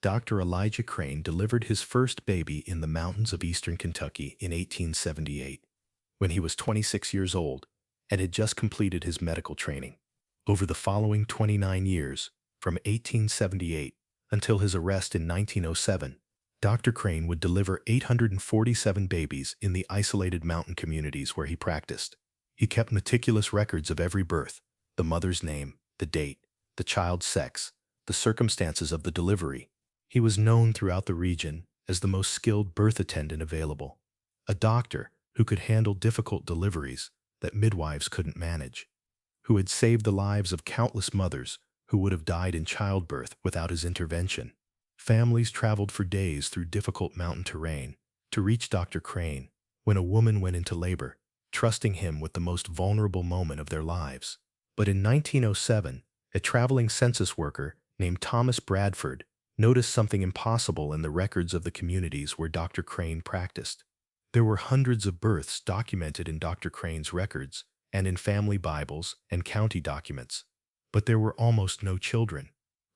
Dr. Elijah Crane delivered his first baby in the mountains of eastern Kentucky in 1878, when he was 26 years old and had just completed his medical training. Over the following 29 years, from 1878 until his arrest in 1907, Dr. Crane would deliver 847 babies in the isolated mountain communities where he practiced. He kept meticulous records of every birth, the mother's name, the date, the child's sex, the circumstances of the delivery. He was known throughout the region as the most skilled birth attendant available, a doctor who could handle difficult deliveries that midwives couldn't manage, who had saved the lives of countless mothers who would have died in childbirth without his intervention. Families traveled for days through difficult mountain terrain to reach Dr. Crane when a woman went into labor, trusting him with the most vulnerable moment of their lives. But in 1907, a traveling census worker named Thomas Bradford noticed something impossible in the records of the communities where Dr. Crane practiced. There were hundreds of births documented in Dr. Crane's records and in family Bibles and county documents, but there were almost no children.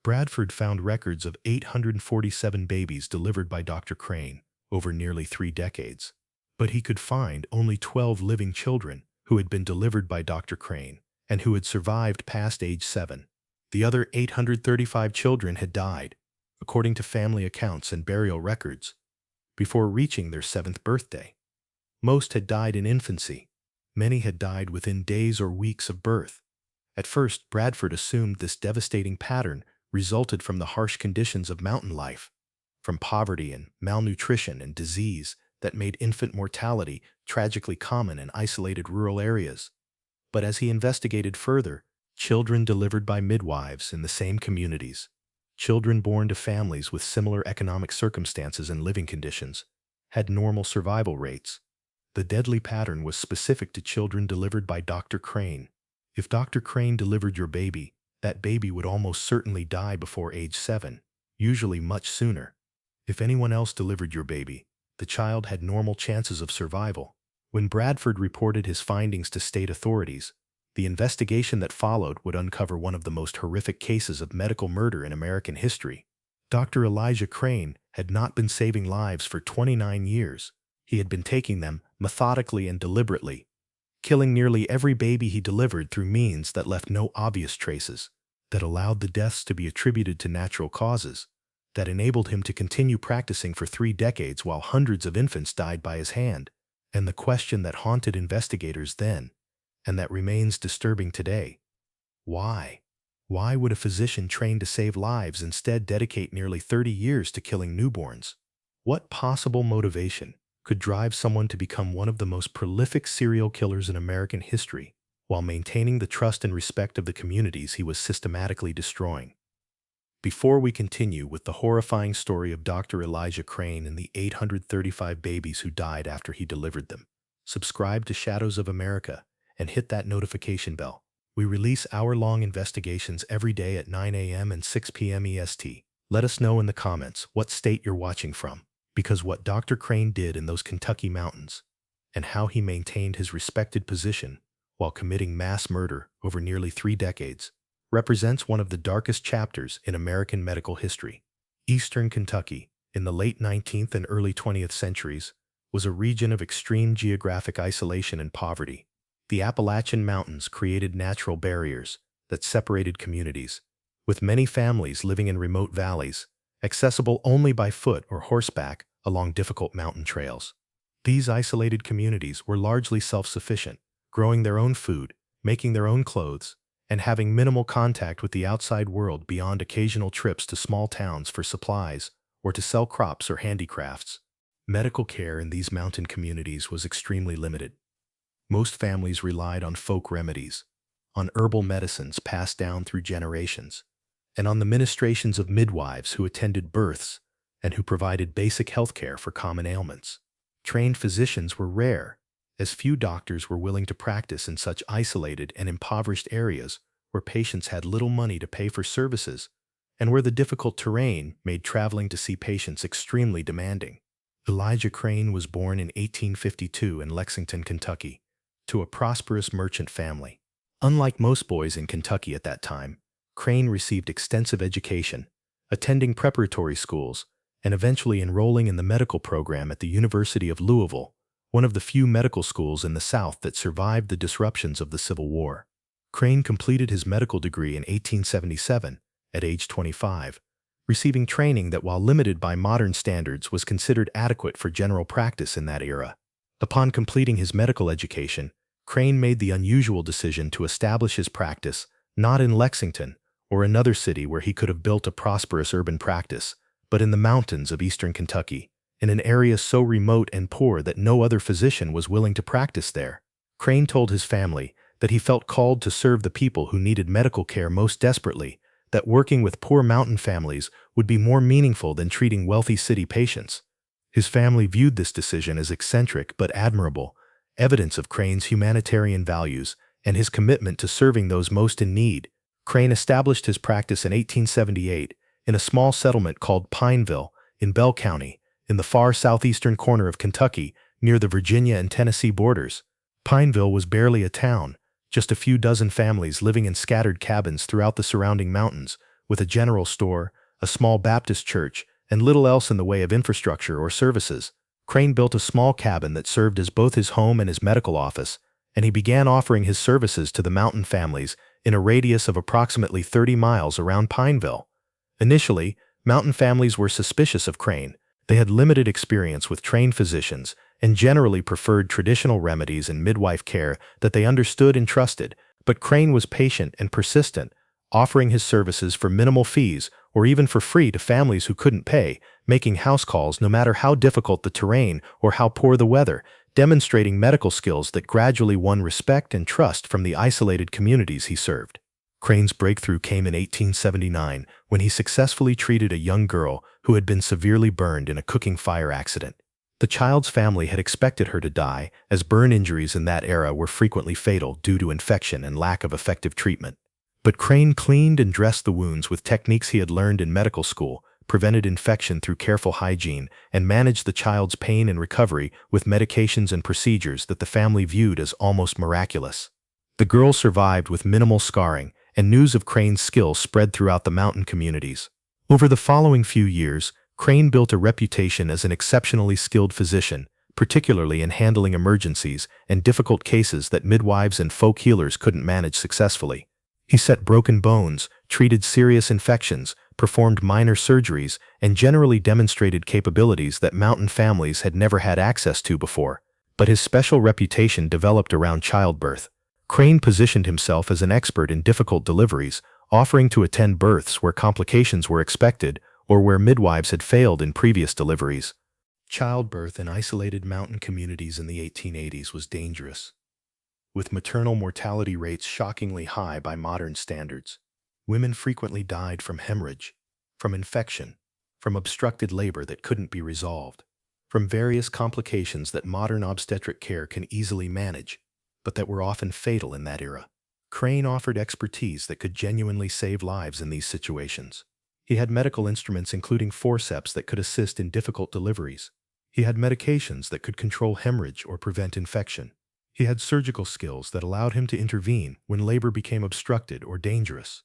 Bradford found records of 847 babies delivered by Dr. Crane over nearly 3 decades, but he could find only 12 living children who had been delivered by Dr. Crane and who had survived past age 7. The other 835 children had died, according to family accounts and burial records, before reaching their 7th birthday. Most had died in infancy. Many had died within days or weeks of birth. At first, Bradford assumed this devastating pattern resulted from the harsh conditions of mountain life, from poverty and malnutrition and disease that made infant mortality tragically common in isolated rural areas. But as he investigated further, children delivered by midwives in the same communities, children born to families with similar economic circumstances and living conditions, had normal survival rates. The deadly pattern was specific to children delivered by Dr. Crane. If Dr. Crane delivered your baby, that baby would almost certainly die before age 7, usually much sooner. If anyone else delivered your baby, the child had normal chances of survival. When Bradford reported his findings to state authorities, the investigation that followed would uncover one of the most horrific cases of medical murder in American history. Dr. Elijah Crane had not been saving lives for 29 years. He had been taking them methodically and deliberately, killing nearly every baby he delivered through means that left no obvious traces, that allowed the deaths to be attributed to natural causes, that enabled him to continue practicing for 3 decades while hundreds of infants died by his hand. And the question that haunted investigators then, and that remains disturbing today: why? Why would a physician trained to save lives instead dedicate nearly 30 years to killing newborns? What possible motivation could drive someone to become one of the most prolific serial killers in American history, while maintaining the trust and respect of the communities he was systematically destroying? Before we continue with the horrifying story of Dr. Elijah Crane and the 835 babies who died after he delivered them, subscribe to Shadows of America and hit that notification bell. We release hour-long investigations every day at 9 a.m. and 6 p.m. EST. Let us know in the comments what state you're watching from, because what Dr. Crane did in those Kentucky mountains, and how he maintained his respected position while committing mass murder over nearly 3 decades, represents one of the darkest chapters in American medical history. Eastern Kentucky, in the late 19th and early 20th centuries, was a region of extreme geographic isolation and poverty. The Appalachian Mountains created natural barriers that separated communities, with many families living in remote valleys, accessible only by foot or horseback along difficult mountain trails. These isolated communities were largely self-sufficient, growing their own food, making their own clothes, and having minimal contact with the outside world beyond occasional trips to small towns for supplies or to sell crops or handicrafts. Medical care in these mountain communities was extremely limited. Most families relied on folk remedies, on herbal medicines passed down through generations, and on the ministrations of midwives who attended births and who provided basic health care for common ailments. Trained physicians were rare, as few doctors were willing to practice in such isolated and impoverished areas where patients had little money to pay for services and where the difficult terrain made traveling to see patients extremely demanding. Elijah Crane was born in 1852 in Lexington, Kentucky, to a prosperous merchant family. Unlike most boys in Kentucky at that time, Crane received extensive education, attending preparatory schools, and eventually enrolling in the medical program at the University of Louisville, one of the few medical schools in the South that survived the disruptions of the Civil War. Crane completed his medical degree in 1877, at age 25, receiving training that, while limited by modern standards, was considered adequate for general practice in that era. Upon completing his medical education, Crane made the unusual decision to establish his practice not in Lexington or another city where he could have built a prosperous urban practice, but in the mountains of eastern Kentucky, in an area so remote and poor that no other physician was willing to practice there. Crane told his family that he felt called to serve the people who needed medical care most desperately, that working with poor mountain families would be more meaningful than treating wealthy city patients. His family viewed this decision as eccentric but admirable, evidence of Crane's humanitarian values and his commitment to serving those most in need. Crane established his practice in 1878 in a small settlement called Pineville in Bell County, in the far southeastern corner of Kentucky, near the Virginia and Tennessee borders. Pineville was barely a town, just a few dozen families living in scattered cabins throughout the surrounding mountains, with a general store, a small Baptist church, and little else in the way of infrastructure or services. Crane built a small cabin that served as both his home and his medical office, and he began offering his services to the mountain families in a radius of approximately 30 miles around Pineville. Initially, mountain families were suspicious of Crane. They had limited experience with trained physicians and generally preferred traditional remedies and midwife care that they understood and trusted, but Crane was patient and persistent, offering his services for minimal fees or even for free to families who couldn't pay, making house calls no matter how difficult the terrain or how poor the weather, demonstrating medical skills that gradually won respect and trust from the isolated communities he served. Crane's breakthrough came in 1879 when he successfully treated a young girl who had been severely burned in a cooking fire accident. The child's family had expected her to die, as burn injuries in that era were frequently fatal due to infection and lack of effective treatment. But Crane cleaned and dressed the wounds with techniques he had learned in medical school, prevented infection through careful hygiene, and managed the child's pain and recovery with medications and procedures that the family viewed as almost miraculous. The girl survived with minimal scarring, and news of Crane's skill spread throughout the mountain communities. Over the following few years, Crane built a reputation as an exceptionally skilled physician, particularly in handling emergencies and difficult cases that midwives and folk healers couldn't manage successfully. He set broken bones, treated serious infections, performed minor surgeries, and generally demonstrated capabilities that mountain families had never had access to before. But his special reputation developed around childbirth. Crane positioned himself as an expert in difficult deliveries, offering to attend births where complications were expected or where midwives had failed in previous deliveries. Childbirth in isolated mountain communities in the 1880s was dangerous, with maternal mortality rates shockingly high by modern standards. Women frequently died from hemorrhage, from infection, from obstructed labor that couldn't be resolved, from various complications that modern obstetric care can easily manage, but that were often fatal in that era. Crane offered expertise that could genuinely save lives in these situations. He had medical instruments including forceps that could assist in difficult deliveries. He had medications that could control hemorrhage or prevent infection. He had surgical skills that allowed him to intervene when labor became obstructed or dangerous.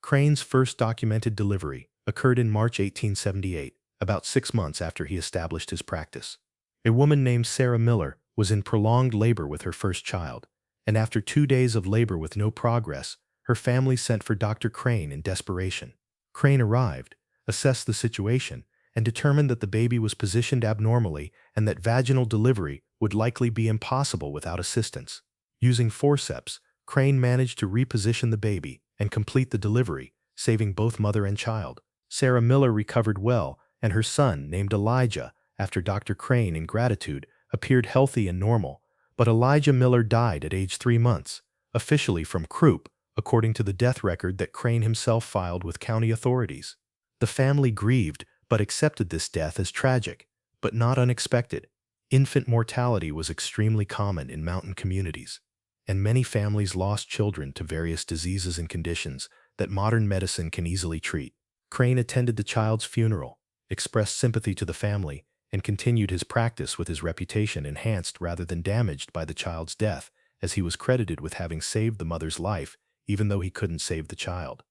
Crane's first documented delivery occurred in March 1878, about 6 months after he established his practice. A woman named Sarah Miller was in prolonged labor with her first child, and after 2 days of labor with no progress, her family sent for Dr. Crane in desperation. Crane arrived, assessed the situation, and determined that the baby was positioned abnormally and that vaginal delivery would likely be impossible without assistance. Using forceps, Crane managed to reposition the baby and complete the delivery, saving both mother and child. Sarah Miller recovered well, and her son, named Elijah, after Dr. Crane, in gratitude, appeared healthy and normal. But Elijah Miller died at age 3 months, officially from croup, according to the death record that Crane himself filed with county authorities. The family grieved, but accepted this death as tragic, but not unexpected. Infant mortality was extremely common in mountain communities, and many families lost children to various diseases and conditions that modern medicine can easily treat. Crane attended the child's funeral, expressed sympathy to the family, and continued his practice with his reputation enhanced rather than damaged by the child's death, as he was credited with having saved the mother's life, even though he couldn't save the child.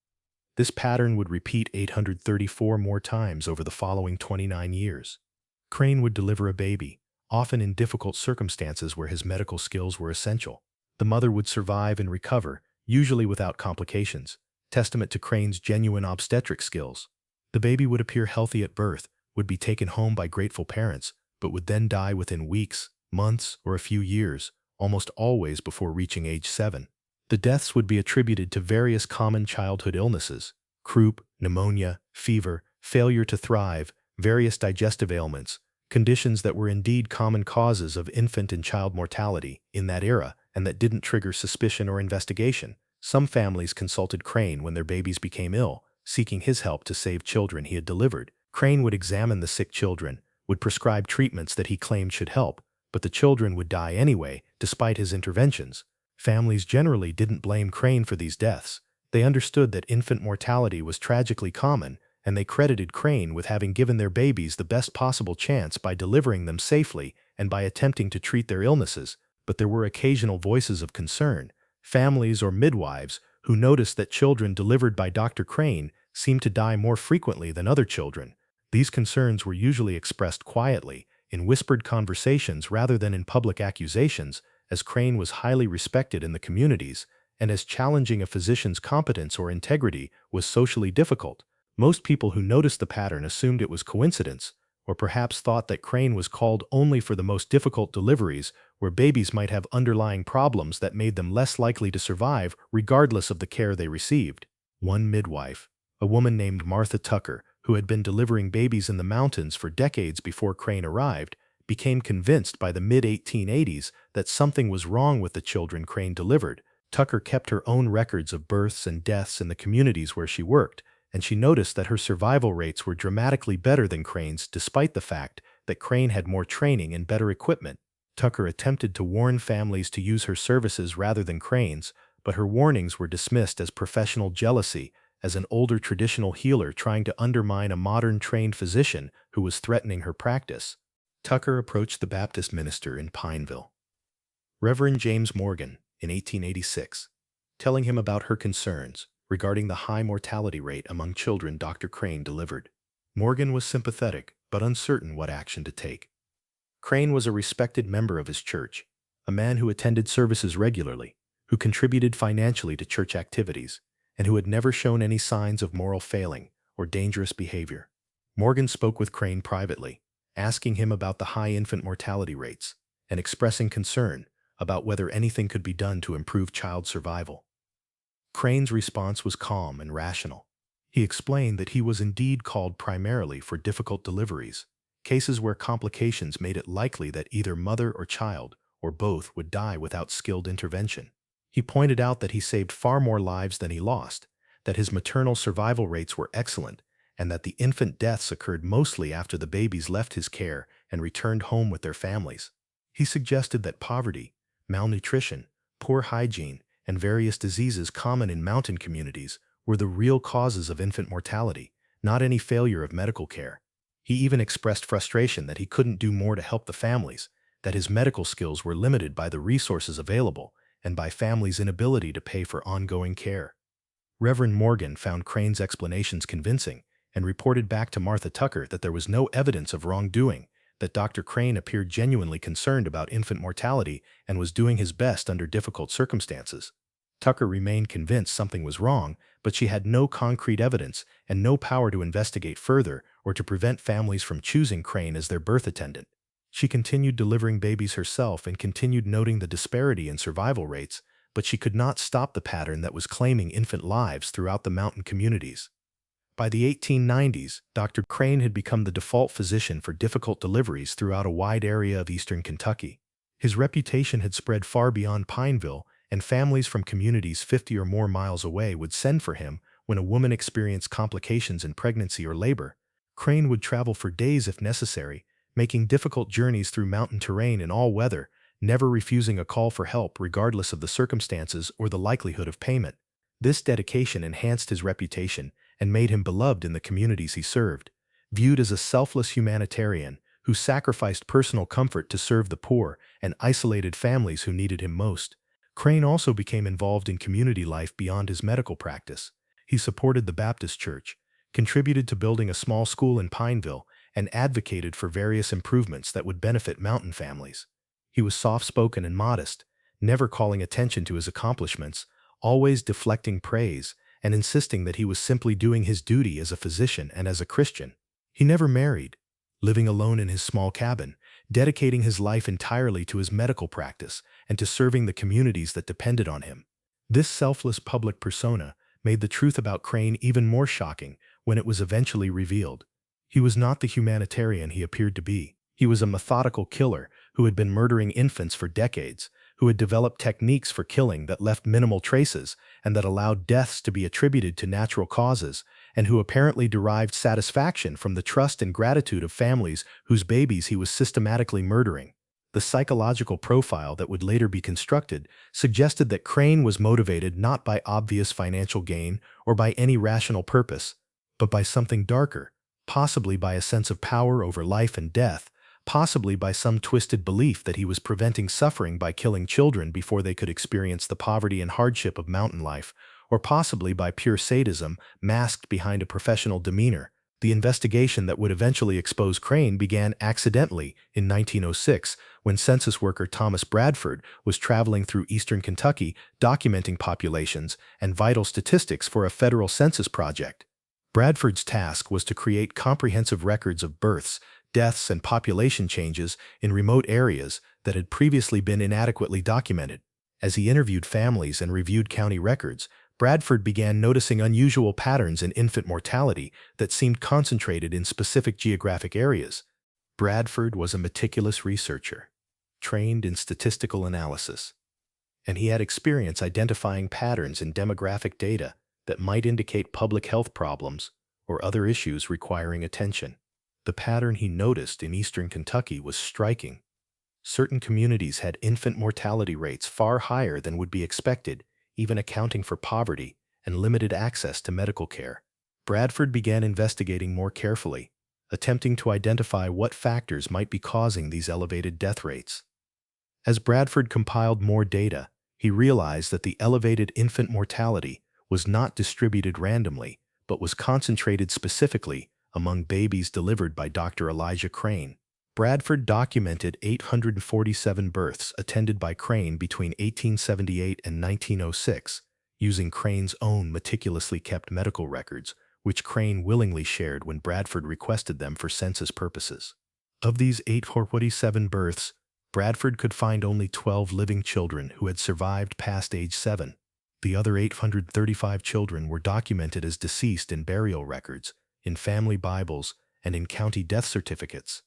This pattern would repeat 834 more times over the following 29 years. Crane would deliver a baby, often in difficult circumstances where his medical skills were essential. The mother would survive and recover, usually without complications, testament to Crane's genuine obstetric skills. The baby would appear healthy at birth, would be taken home by grateful parents, but would then die within weeks, months, or a few years, almost always before reaching age 7. The deaths would be attributed to various common childhood illnesses: croup, pneumonia, fever, failure to thrive, various digestive ailments, conditions that were indeed common causes of infant and child mortality in that era and that didn't trigger suspicion or investigation. Some families consulted Crane when their babies became ill, seeking his help to save children he had delivered. Crane would examine the sick children, would prescribe treatments that he claimed should help, but the children would die anyway, despite his interventions. Families generally didn't blame Crane for these deaths. They understood that infant mortality was tragically common, and they credited Crane with having given their babies the best possible chance by delivering them safely and by attempting to treat their illnesses. But there were occasional voices of concern, families or midwives who noticed that children delivered by Dr. Crane seemed to die more frequently than other children. These concerns were usually expressed quietly, in whispered conversations rather than in public accusations, as Crane was highly respected in the communities, and as challenging a physician's competence or integrity was socially difficult. Most people who noticed the pattern assumed it was coincidence, or perhaps thought that Crane was called only for the most difficult deliveries, where babies might have underlying problems that made them less likely to survive regardless of the care they received. One midwife, a woman named Martha Tucker, who had been delivering babies in the mountains for decades before Crane arrived, became convinced by the mid-1880s that something was wrong with the children Crane delivered. Tucker kept her own records of births and deaths in the communities where she worked, and she noticed that her survival rates were dramatically better than Crane's despite the fact that Crane had more training and better equipment. Tucker attempted to warn families to use her services rather than Crane's, but her warnings were dismissed as professional jealousy, as an older traditional healer trying to undermine a modern trained physician who was threatening her practice. Tucker approached the Baptist minister in Pineville, Reverend James Morgan, in 1886, telling him about her concerns regarding the high mortality rate among children Dr. Crane delivered. Morgan was sympathetic, but uncertain what action to take. Crane was a respected member of his church, a man who attended services regularly, who contributed financially to church activities, and who had never shown any signs of moral failing or dangerous behavior. Morgan spoke with Crane privately, asking him about the high infant mortality rates and expressing concern about whether anything could be done to improve child survival. Crane's response was calm and rational. He explained that he was indeed called primarily for difficult deliveries, cases where complications made it likely that either mother or child, or both, would die without skilled intervention. He pointed out that he saved far more lives than he lost, that his maternal survival rates were excellent, and that the infant deaths occurred mostly after the babies left his care and returned home with their families. He suggested that poverty, malnutrition, poor hygiene, and various diseases common in mountain communities were the real causes of infant mortality, not any failure of medical care. He even expressed frustration that he couldn't do more to help the families, that his medical skills were limited by the resources available and by families' inability to pay for ongoing care. Reverend Morgan found Crane's explanations convincing and reported back to Martha Tucker that there was no evidence of wrongdoing, that Dr. Crane appeared genuinely concerned about infant mortality and was doing his best under difficult circumstances. Tucker remained convinced something was wrong, but she had no concrete evidence and no power to investigate further or to prevent families from choosing Crane as their birth attendant. She continued delivering babies herself and continued noting the disparity in survival rates, but she could not stop the pattern that was claiming infant lives throughout the mountain communities. By the 1890s, Dr. Crane had become the default physician for difficult deliveries throughout a wide area of eastern Kentucky. His reputation had spread far beyond Pineville, and families from communities 50 or more miles away would send for him when a woman experienced complications in pregnancy or labor. Crane would travel for days if necessary, making difficult journeys through mountain terrain in all weather, never refusing a call for help regardless of the circumstances or the likelihood of payment. This dedication enhanced his reputation and made him beloved in the communities he served. Viewed as a selfless humanitarian who sacrificed personal comfort to serve the poor and isolated families who needed him most, Crane also became involved in community life beyond his medical practice. He supported the Baptist Church, contributed to building a small school in Pineville, and advocated for various improvements that would benefit mountain families. He was soft-spoken and modest, never calling attention to his accomplishments, always deflecting praise, and insisting that he was simply doing his duty as a physician and as a Christian. He never married, living alone in his small cabin, dedicating his life entirely to his medical practice and to serving the communities that depended on him. This selfless public persona made the truth about Crane even more shocking when it was eventually revealed. He was not the humanitarian he appeared to be. He was a methodical killer who had been murdering infants for decades, who had developed techniques for killing that left minimal traces and that allowed deaths to be attributed to natural causes, and who apparently derived satisfaction from the trust and gratitude of families whose babies he was systematically murdering. The psychological profile that would later be constructed suggested that Crane was motivated not by obvious financial gain or by any rational purpose, but by something darker, possibly by a sense of power over life and death, possibly by some twisted belief that he was preventing suffering by killing children before they could experience the poverty and hardship of mountain life, or possibly by pure sadism masked behind a professional demeanor. The investigation that would eventually expose Crane began accidentally in 1906 when census worker Thomas Bradford was traveling through eastern Kentucky documenting populations and vital statistics for a federal census project. Bradford's task was to create comprehensive records of births, deaths, and population changes in remote areas that had previously been inadequately documented. As he interviewed families and reviewed county records, Bradford began noticing unusual patterns in infant mortality that seemed concentrated in specific geographic areas. Bradford was a meticulous researcher, trained in statistical analysis, and he had experience identifying patterns in demographic data that might indicate public health problems or other issues requiring attention. The pattern he noticed in eastern Kentucky was striking. Certain communities had infant mortality rates far higher than would be expected, even accounting for poverty and limited access to medical care. Bradford began investigating more carefully, attempting to identify what factors might be causing these elevated death rates. As Bradford compiled more data, he realized that the elevated infant mortality was not distributed randomly, but was concentrated specifically among babies delivered by Dr. Elijah Crane. Bradford documented 847 births attended by Crane between 1878 and 1906, using Crane's own meticulously kept medical records, which Crane willingly shared when Bradford requested them for census purposes. Of these 847 births, Bradford could find only 12 living children who had survived past age 7. The other 835 children were documented as deceased in burial records, in family Bibles, and in county death certificates.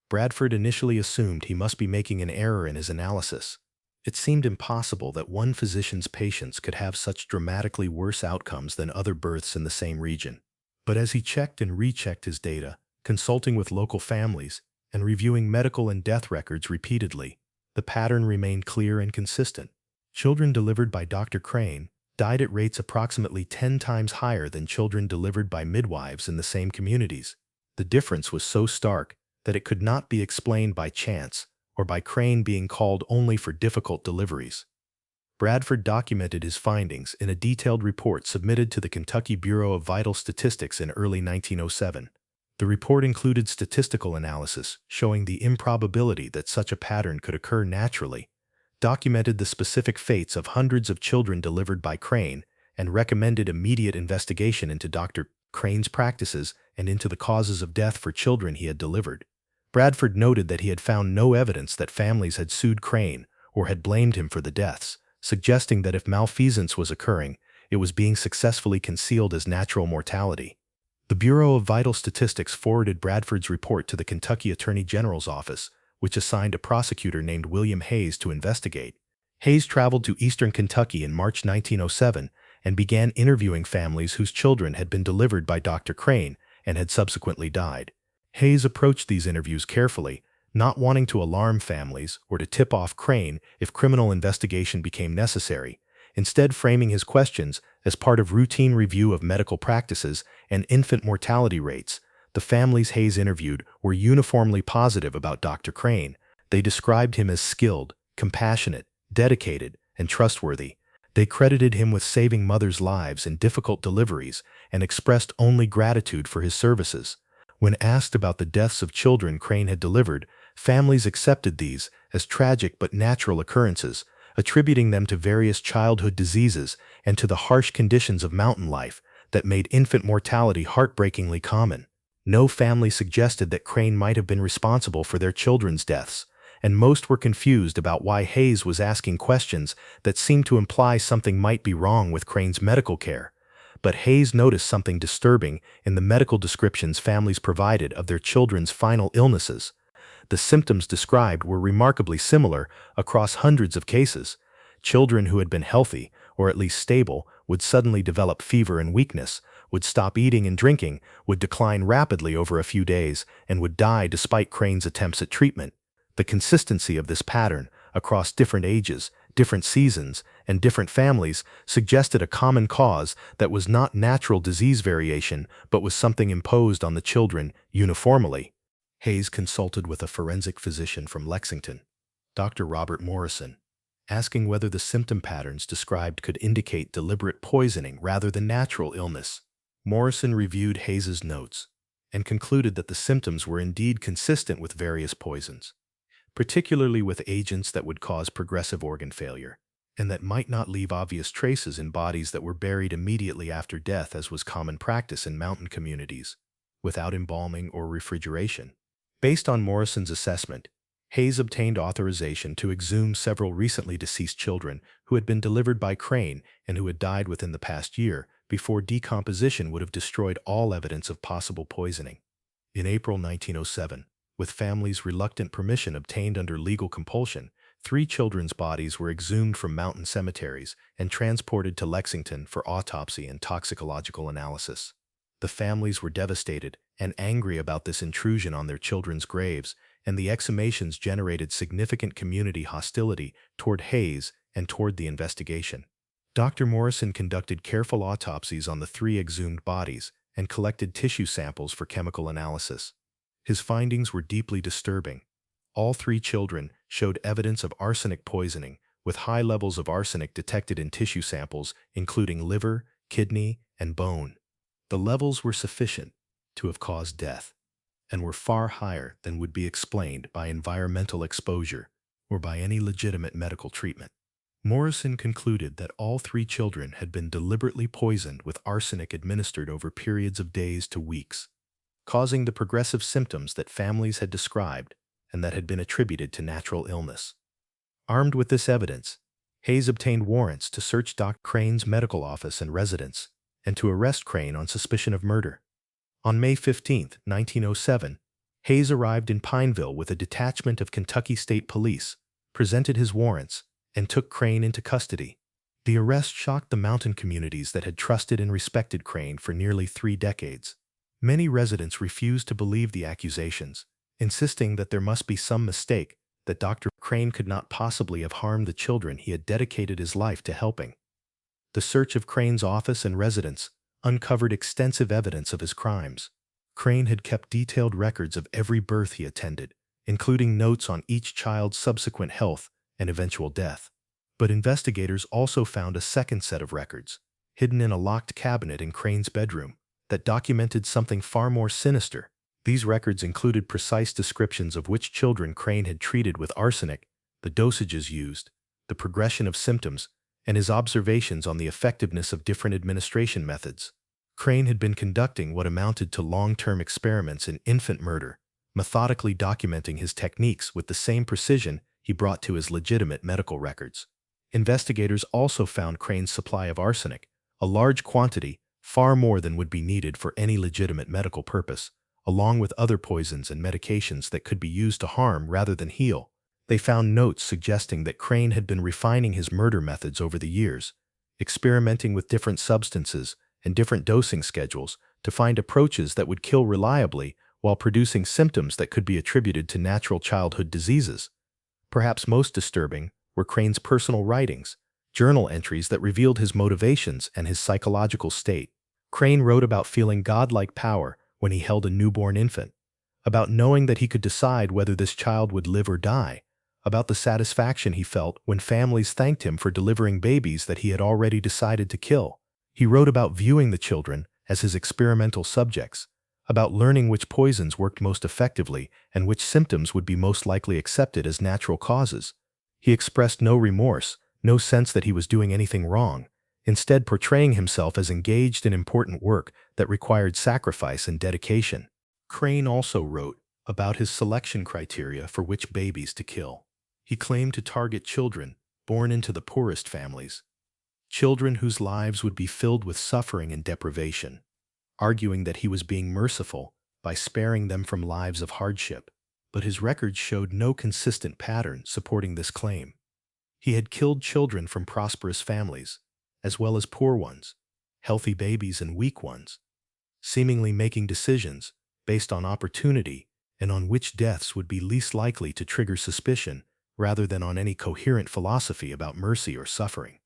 Bradford initially assumed he must be making an error in his analysis. It seemed impossible that one physician's patients could have such dramatically worse outcomes than other births in the same region. But as he checked and rechecked his data, consulting with local families, and reviewing medical and death records repeatedly, the pattern remained clear and consistent. Children delivered by Dr. Crane died at rates approximately 10 times higher than children delivered by midwives in the same communities. The difference was so stark that it could not be explained by chance or by Crane being called only for difficult deliveries. Bradford documented his findings in a detailed report submitted to the Kentucky Bureau of Vital Statistics in early 1907. The report included statistical analysis showing the improbability that such a pattern could occur naturally, documented the specific fates of hundreds of children delivered by Crane, and recommended immediate investigation into Dr. Crane's practices and into the causes of death for children he had delivered. Bradford noted that he had found no evidence that families had sued Crane or had blamed him for the deaths, suggesting that if malfeasance was occurring, it was being successfully concealed as natural mortality. The Bureau of Vital Statistics forwarded Bradford's report to the Kentucky Attorney General's office, which assigned a prosecutor named William Hayes to investigate. Hayes traveled to eastern Kentucky in March 1907 and began interviewing families whose children had been delivered by Dr. Crane and had subsequently died. Hayes approached these interviews carefully, not wanting to alarm families or to tip off Crane if criminal investigation became necessary, instead framing his questions as part of routine review of medical practices and infant mortality rates. The families Hayes interviewed were uniformly positive about Dr. Crane. They described him as skilled, compassionate, dedicated, and trustworthy. They credited him with saving mothers' lives in difficult deliveries and expressed only gratitude for his services. When asked about the deaths of children Crane had delivered, families accepted these as tragic but natural occurrences, attributing them to various childhood diseases and to the harsh conditions of mountain life that made infant mortality heartbreakingly common. No family suggested that Crane might have been responsible for their children's deaths, and most were confused about why Hayes was asking questions that seemed to imply something might be wrong with Crane's medical care. But Hayes noticed something disturbing in the medical descriptions families provided of their children's final illnesses. The symptoms described were remarkably similar across hundreds of cases. Children who had been healthy, or at least stable, would suddenly develop fever and weakness, would stop eating and drinking, would decline rapidly over a few days, and would die despite Crane's attempts at treatment. The consistency of this pattern, across different ages, different seasons, and different families, suggested a common cause that was not natural disease variation, but was something imposed on the children uniformly. Hayes consulted with a forensic physician from Lexington, Dr. Robert Morrison, asking whether the symptom patterns described could indicate deliberate poisoning rather than natural illness. Morrison reviewed Hayes's notes and concluded that the symptoms were indeed consistent with various poisons, particularly with agents that would cause progressive organ failure, and that might not leave obvious traces in bodies that were buried immediately after death, as was common practice in mountain communities, without embalming or refrigeration. Based on Morrison's assessment, Hayes obtained authorization to exhume several recently deceased children who had been delivered by Crane and who had died within the past year before decomposition would have destroyed all evidence of possible poisoning. In April 1907, with families' reluctant permission obtained under legal compulsion, 3 children's bodies were exhumed from mountain cemeteries and transported to Lexington for autopsy and toxicological analysis. The families were devastated and angry about this intrusion on their children's graves, and the exhumations generated significant community hostility toward Hayes and toward the investigation. Dr. Morrison conducted careful autopsies on the 3 exhumed bodies and collected tissue samples for chemical analysis. His findings were deeply disturbing. All 3 children showed evidence of arsenic poisoning, with high levels of arsenic detected in tissue samples, including liver, kidney, and bone. The levels were sufficient to have caused death, and were far higher than would be explained by environmental exposure or by any legitimate medical treatment. Morrison concluded that all 3 children had been deliberately poisoned with arsenic administered over periods of days to weeks, causing the progressive symptoms that families had described and that had been attributed to natural illness. Armed with this evidence, Hayes obtained warrants to search Dr. Crane's medical office and residence, and to arrest Crane on suspicion of murder. On May 15, 1907, Hayes arrived in Pineville with a detachment of Kentucky State Police, presented his warrants, and took Crane into custody. The arrest shocked the mountain communities that had trusted and respected Crane for nearly 3 decades. Many residents refused to believe the accusations, insisting that there must be some mistake, that Dr. Crane could not possibly have harmed the children he had dedicated his life to helping. The search of Crane's office and residence uncovered extensive evidence of his crimes. Crane had kept detailed records of every birth he attended, including notes on each child's subsequent health and eventual death. But investigators also found a second set of records, hidden in a locked cabinet in Crane's bedroom, that documented something far more sinister. These records included precise descriptions of which children Crane had treated with arsenic, the dosages used, the progression of symptoms, and his observations on the effectiveness of different administration methods. Crane had been conducting what amounted to long-term experiments in infant murder, methodically documenting his techniques with the same precision he brought to his legitimate medical records. Investigators also found Crane's supply of arsenic, a large quantity, far more than would be needed for any legitimate medical purpose, along with other poisons and medications that could be used to harm rather than heal. They found notes suggesting that Crane had been refining his murder methods over the years, experimenting with different substances and different dosing schedules to find approaches that would kill reliably while producing symptoms that could be attributed to natural childhood diseases. Perhaps most disturbing were Crane's personal writings, journal entries that revealed his motivations and his psychological state. Crane wrote about feeling godlike power when he held a newborn infant, about knowing that he could decide whether this child would live or die, about the satisfaction he felt when families thanked him for delivering babies that he had already decided to kill. He wrote about viewing the children as his experimental subjects, about learning which poisons worked most effectively and which symptoms would be most likely accepted as natural causes. He expressed no remorse, no sense that he was doing anything wrong, instead portraying himself as engaged in important work that required sacrifice and dedication. Crane also wrote about his selection criteria for which babies to kill. He claimed to target children born into the poorest families, children whose lives would be filled with suffering and deprivation, arguing that he was being merciful by sparing them from lives of hardship. But his records showed no consistent pattern supporting this claim. He had killed children from prosperous families, as well as poor ones, healthy babies and weak ones, seemingly making decisions based on opportunity and on which deaths would be least likely to trigger suspicion rather than on any coherent philosophy about mercy or suffering.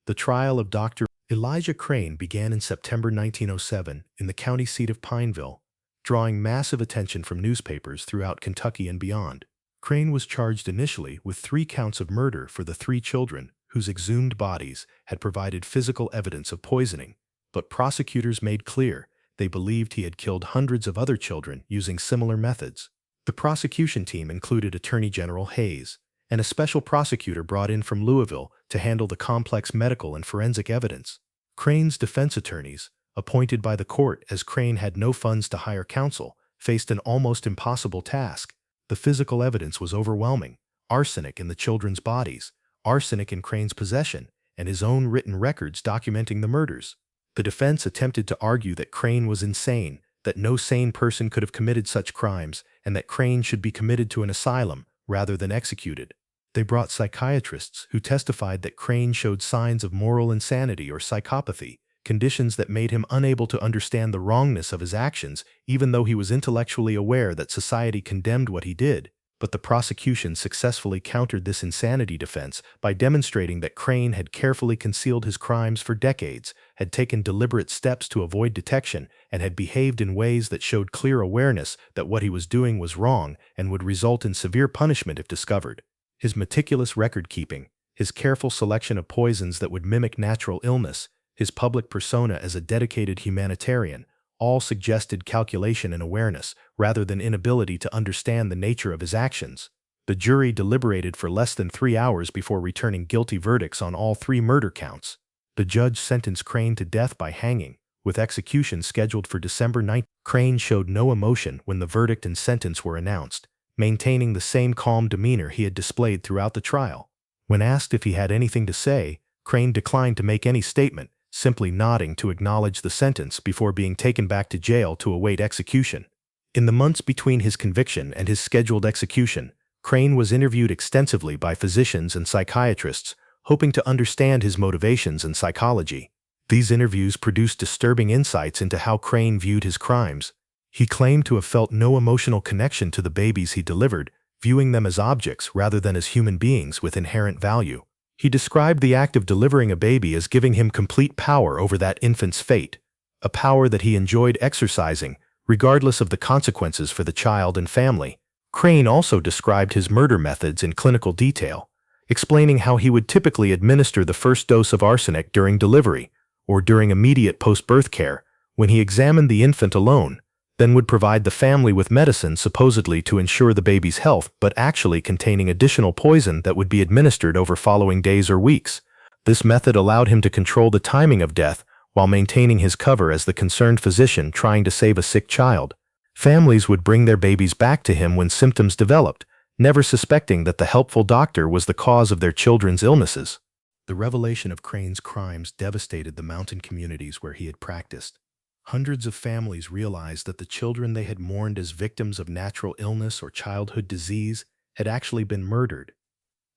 The trial of Dr. Elijah Crane began in September 1907 in the county seat of Pineville, drawing massive attention from newspapers throughout Kentucky and beyond. Crane was charged initially with 3 counts of murder for the 3 children whose exhumed bodies had provided physical evidence of poisoning, but prosecutors made clear they believed he had killed hundreds of other children using similar methods. The prosecution team included Attorney General Hayes and a special prosecutor brought in from Louisville to handle the complex medical and forensic evidence. Crane's defense attorneys, appointed by the court as Crane had no funds to hire counsel, faced an almost impossible task. The physical evidence was overwhelming: arsenic in the children's bodies, arsenic in Crane's possession, and his own written records documenting the murders. The defense attempted to argue that Crane was insane, that no sane person could have committed such crimes, and that Crane should be committed to an asylum rather than executed. They brought psychiatrists who testified that Crane showed signs of moral insanity or psychopathy, conditions that made him unable to understand the wrongness of his actions even though he was intellectually aware that society condemned what he did. But the prosecution successfully countered this insanity defense by demonstrating that Crane had carefully concealed his crimes for decades, had taken deliberate steps to avoid detection, and had behaved in ways that showed clear awareness that what he was doing was wrong and would result in severe punishment if discovered. His meticulous record-keeping, his careful selection of poisons that would mimic natural illness, his public persona as a dedicated humanitarian, all suggested calculation and awareness, rather than inability to understand the nature of his actions. The jury deliberated for less than 3 hours before returning guilty verdicts on all 3 murder counts. The judge sentenced Crane to death by hanging, with execution scheduled for December 9. Crane showed no emotion when the verdict and sentence were announced, maintaining the same calm demeanor he had displayed throughout the trial. When asked if he had anything to say, Crane declined to make any statement, simply nodding to acknowledge the sentence before being taken back to jail to await execution. In the months between his conviction and his scheduled execution, Crane was interviewed extensively by physicians and psychiatrists, hoping to understand his motivations and psychology. These interviews produced disturbing insights into how Crane viewed his crimes. He claimed to have felt no emotional connection to the babies he delivered, viewing them as objects rather than as human beings with inherent value. He described the act of delivering a baby as giving him complete power over that infant's fate, a power that he enjoyed exercising, regardless of the consequences for the child and family. Crane also described his murder methods in clinical detail, explaining how he would typically administer the first dose of arsenic during delivery, or during immediate post-birth care, when he examined the infant alone, then would provide the family with medicine supposedly to ensure the baby's health, but actually containing additional poison that would be administered over following days or weeks. This method allowed him to control the timing of death while maintaining his cover as the concerned physician trying to save a sick child. Families would bring their babies back to him when symptoms developed, never suspecting that the helpful doctor was the cause of their children's illnesses. The revelation of Crane's crimes devastated the mountain communities where he had practiced. Hundreds of families realized that the children they had mourned as victims of natural illness or childhood disease had actually been murdered,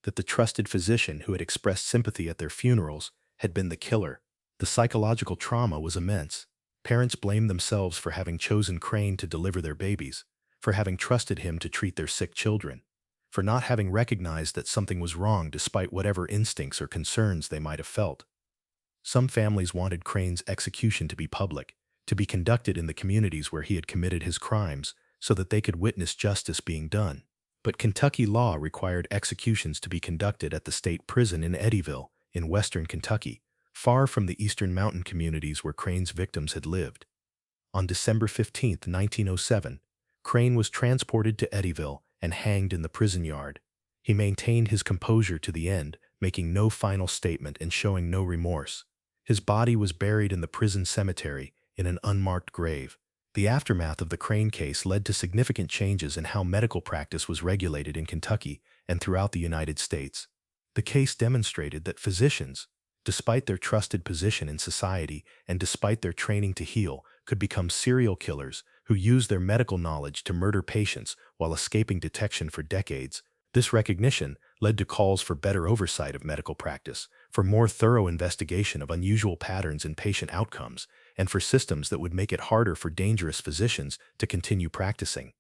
that the trusted physician who had expressed sympathy at their funerals had been the killer. The psychological trauma was immense. Parents blamed themselves for having chosen Crane to deliver their babies, for having trusted him to treat their sick children, for not having recognized that something was wrong despite whatever instincts or concerns they might have felt. Some families wanted Crane's execution to be public, to be conducted in the communities where he had committed his crimes, so that they could witness justice being done. But Kentucky law required executions to be conducted at the state prison in Eddyville, in western Kentucky, far from the eastern mountain communities where Crane's victims had lived. On December 15, 1907, Crane was transported to Eddyville and hanged in the prison yard. He maintained his composure to the end, making no final statement and showing no remorse. His body was buried in the prison cemetery in an unmarked grave. The aftermath of the Crane case led to significant changes in how medical practice was regulated in Kentucky and throughout the United States. The case demonstrated that physicians, despite their trusted position in society and despite their training to heal, could become serial killers who used their medical knowledge to murder patients while escaping detection for decades. This recognition led to calls for better oversight of medical practice, for more thorough investigation of unusual patterns in patient outcomes, and for systems that would make it harder for dangerous physicians to continue practicing.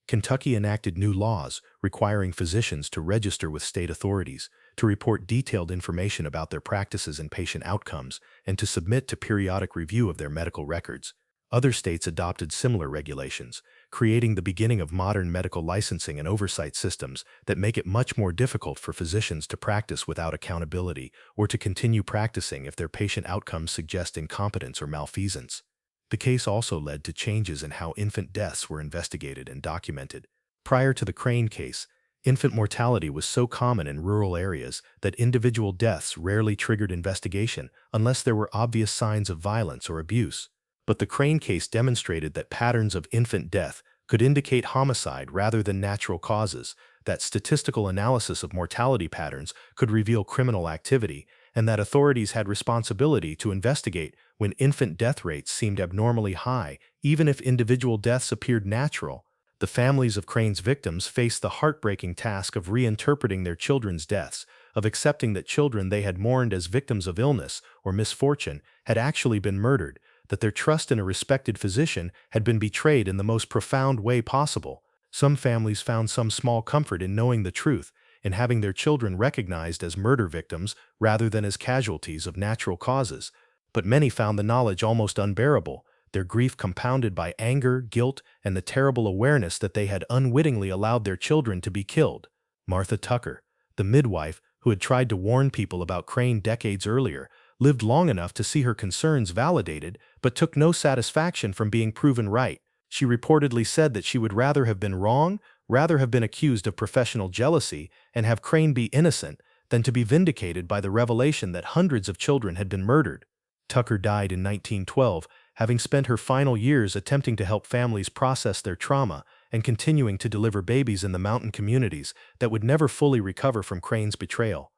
Kentucky enacted new laws requiring physicians to register with state authorities, to report detailed information about their practices and patient outcomes, and to submit to periodic review of their medical records. Other states adopted similar regulations, creating the beginning of modern medical licensing and oversight systems that make it much more difficult for physicians to practice without accountability or to continue practicing if their patient outcomes suggest incompetence or malfeasance. The case also led to changes in how infant deaths were investigated and documented. Prior to the Crane case, infant mortality was so common in rural areas that individual deaths rarely triggered investigation unless there were obvious signs of violence or abuse. But the Crane case demonstrated that patterns of infant death could indicate homicide rather than natural causes, that statistical analysis of mortality patterns could reveal criminal activity, and that authorities had responsibility to investigate when infant death rates seemed abnormally high, even if individual deaths appeared natural. The families of Crane's victims faced the heartbreaking task of reinterpreting their children's deaths, of accepting that children they had mourned as victims of illness or misfortune had actually been murdered, that their trust in a respected physician had been betrayed in the most profound way possible. Some families found some small comfort in knowing the truth, in having their children recognized as murder victims rather than as casualties of natural causes. But many found the knowledge almost unbearable, their grief compounded by anger, guilt, and the terrible awareness that they had unwittingly allowed their children to be killed. Martha Tucker, the midwife who had tried to warn people about Crane decades earlier, lived long enough to see her concerns validated, but took no satisfaction from being proven right. She reportedly said that she would rather have been wrong, rather have been accused of professional jealousy, and have Crane be innocent, than to be vindicated by the revelation that hundreds of children had been murdered. Tucker died in 1912, having spent her final years attempting to help families process their trauma and continuing to deliver babies in the mountain communities that would never fully recover from Crane's betrayal.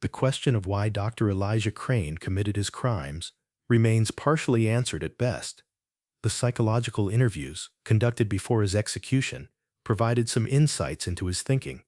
The question of why Dr. Elijah Crane committed his crimes remains partially answered at best. The psychological interviews conducted before his execution provided some insights into his thinking,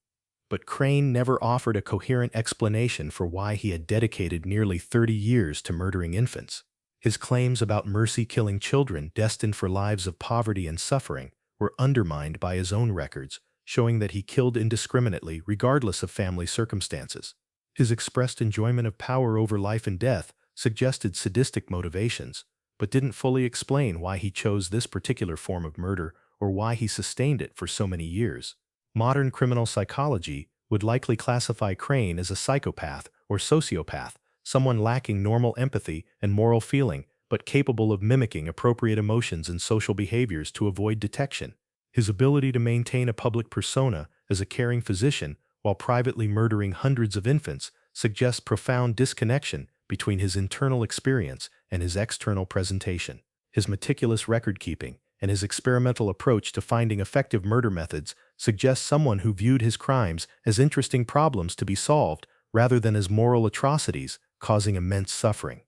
but Crane never offered a coherent explanation for why he had dedicated nearly 30 years to murdering infants. His claims about mercy killing children destined for lives of poverty and suffering were undermined by his own records, showing that he killed indiscriminately regardless of family circumstances. His expressed enjoyment of power over life and death suggested sadistic motivations, but didn't fully explain why he chose this particular form of murder or why he sustained it for so many years. Modern criminal psychology would likely classify Crane as a psychopath or sociopath, someone lacking normal empathy and moral feeling, but capable of mimicking appropriate emotions and social behaviors to avoid detection. His ability to maintain a public persona as a caring physician while privately murdering hundreds of infants suggests profound disconnection between his internal experience and his external presentation. His meticulous record-keeping and his experimental approach to finding effective murder methods suggest someone who viewed his crimes as interesting problems to be solved rather than as moral atrocities causing immense suffering.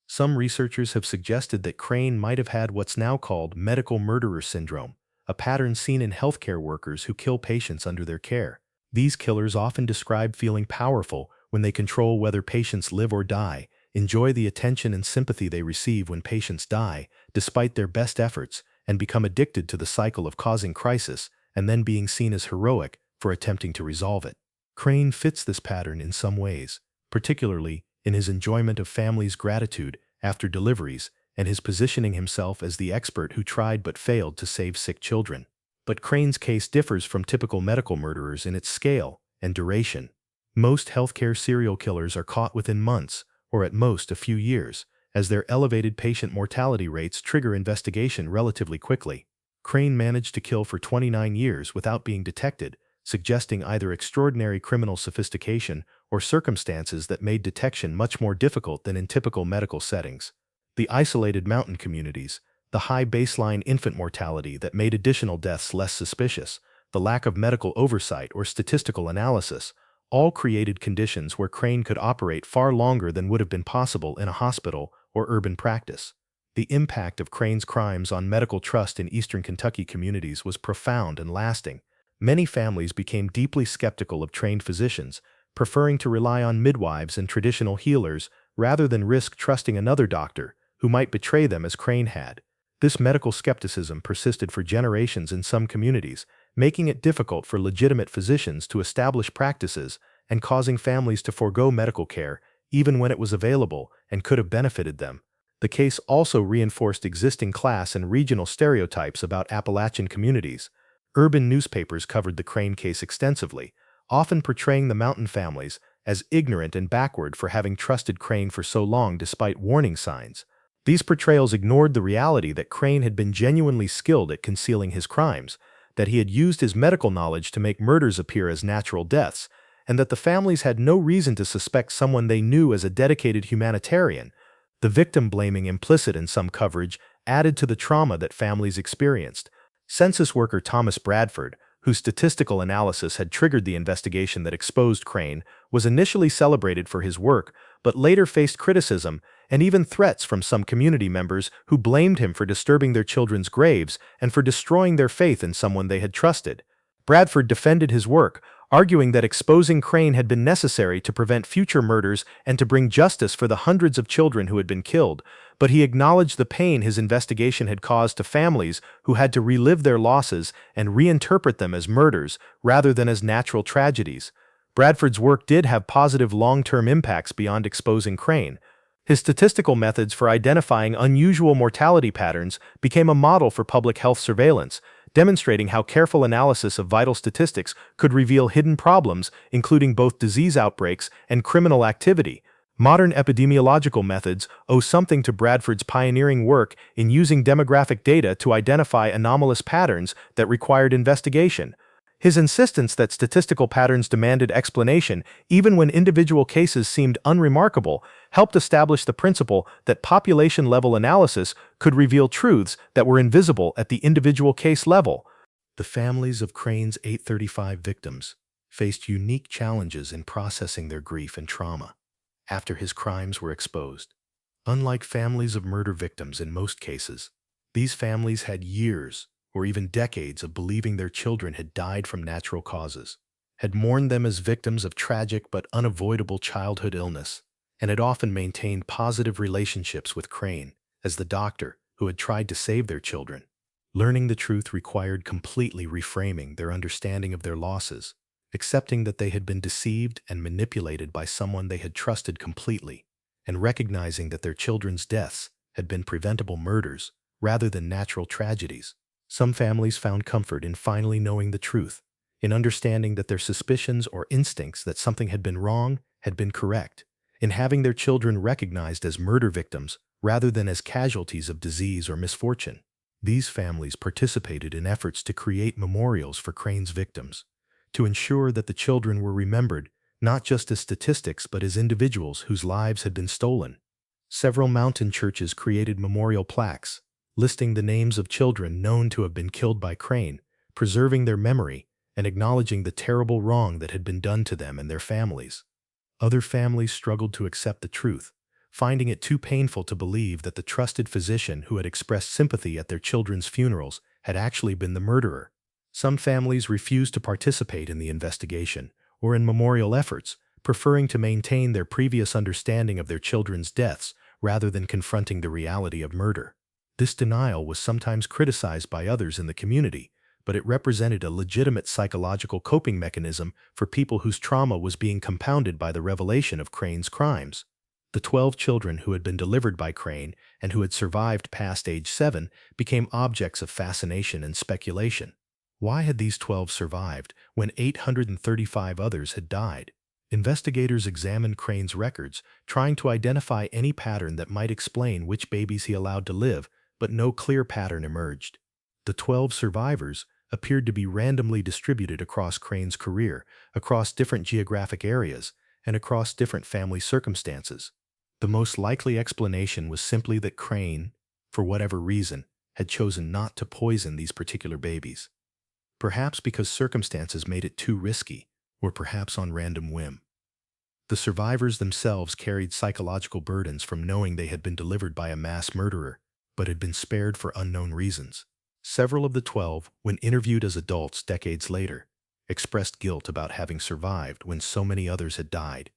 Some researchers have suggested that Crane might have had what's now called medical murderer syndrome, a pattern seen in healthcare workers who kill patients under their care. These killers often describe feeling powerful when they control whether patients live or die, enjoy the attention and sympathy they receive when patients die, despite their best efforts, and become addicted to the cycle of causing crisis and then being seen as heroic for attempting to resolve it. Crane fits this pattern in some ways, particularly in his enjoyment of families' gratitude after deliveries and his positioning himself as the expert who tried but failed to save sick children. But Crane's case differs from typical medical murderers in its scale and duration. Most healthcare serial killers are caught within months, or at most a few years, as their elevated patient mortality rates trigger investigation relatively quickly. Crane managed to kill for 29 years without being detected, suggesting either extraordinary criminal sophistication or circumstances that made detection much more difficult than in typical medical settings. The isolated mountain communities, the high baseline infant mortality that made additional deaths less suspicious, the lack of medical oversight or statistical analysis, all created conditions where Crane could operate far longer than would have been possible in a hospital or urban practice. The impact of Crane's crimes on medical trust in eastern Kentucky communities was profound and lasting. Many families became deeply skeptical of trained physicians, preferring to rely on midwives and traditional healers rather than risk trusting another doctor who might betray them as Crane had. This medical skepticism persisted for generations in some communities, making it difficult for legitimate physicians to establish practices and causing families to forego medical care even when it was available and could have benefited them. The case also reinforced existing class and regional stereotypes about Appalachian communities. Urban newspapers covered the Crane case extensively, often portraying the mountain families as ignorant and backward for having trusted Crane for so long despite warning signs. These portrayals ignored the reality that Crane had been genuinely skilled at concealing his crimes, that he had used his medical knowledge to make murders appear as natural deaths, and that the families had no reason to suspect someone they knew as a dedicated humanitarian. The victim blaming implicit in some coverage added to the trauma that families experienced. Census worker Thomas Bradford, whose statistical analysis had triggered the investigation that exposed Crane, was initially celebrated for his work, but later faced criticism and even threats from some community members who blamed him for disturbing their children's graves and for destroying their faith in someone they had trusted. Bradford defended his work, arguing that exposing Crane had been necessary to prevent future murders and to bring justice for the hundreds of children who had been killed, but he acknowledged the pain his investigation had caused to families who had to relive their losses and reinterpret them as murders rather than as natural tragedies. Bradford's work did have positive long-term impacts beyond exposing Crane. His statistical methods for identifying unusual mortality patterns became a model for public health surveillance, demonstrating how careful analysis of vital statistics could reveal hidden problems, including both disease outbreaks and criminal activity. Modern epidemiological methods owe something to Bradford's pioneering work in using demographic data to identify anomalous patterns that required investigation. His insistence that statistical patterns demanded explanation, even when individual cases seemed unremarkable, helped establish the principle that population-level analysis could reveal truths that were invisible at the individual case level. The families of Crane's 835 victims faced unique challenges in processing their grief and trauma after his crimes were exposed. Unlike families of murder victims in most cases, these families had years or even decades of believing their children had died from natural causes, had mourned them as victims of tragic but unavoidable childhood illness, and had often maintained positive relationships with Crane as the doctor who had tried to save their children. Learning the truth required completely reframing their understanding of their losses, accepting that they had been deceived and manipulated by someone they had trusted completely, and recognizing that their children's deaths had been preventable murders rather than natural tragedies. Some families found comfort in finally knowing the truth, in understanding that their suspicions or instincts that something had been wrong had been correct, in having their children recognized as murder victims rather than as casualties of disease or misfortune. These families participated in efforts to create memorials for Crane's victims, to ensure that the children were remembered not just as statistics but as individuals whose lives had been stolen. Several mountain churches created memorial plaques, listing the names of children known to have been killed by Crane, preserving their memory and acknowledging the terrible wrong that had been done to them and their families. Other families struggled to accept the truth, finding it too painful to believe that the trusted physician who had expressed sympathy at their children's funerals had actually been the murderer. Some families refused to participate in the investigation or in memorial efforts, preferring to maintain their previous understanding of their children's deaths rather than confronting the reality of murder. This denial was sometimes criticized by others in the community, but it represented a legitimate psychological coping mechanism for people whose trauma was being compounded by the revelation of Crane's crimes. The 12 children who had been delivered by Crane and who had survived past age 7 became objects of fascination and speculation. Why had these 12 survived when 835 others had died? Investigators examined Crane's records, trying to identify any pattern that might explain which babies he allowed to live, but no clear pattern emerged. The 12 survivors appeared to be randomly distributed across Crane's career, across different geographic areas, and across different family circumstances. The most likely explanation was simply that Crane, for whatever reason, had chosen not to poison these particular babies. Perhaps because circumstances made it too risky, or perhaps on random whim. The survivors themselves carried psychological burdens from knowing they had been delivered by a mass murderer, but had been spared for unknown reasons. Several of the 12, when interviewed as adults decades later, expressed guilt about having survived when so many others had died,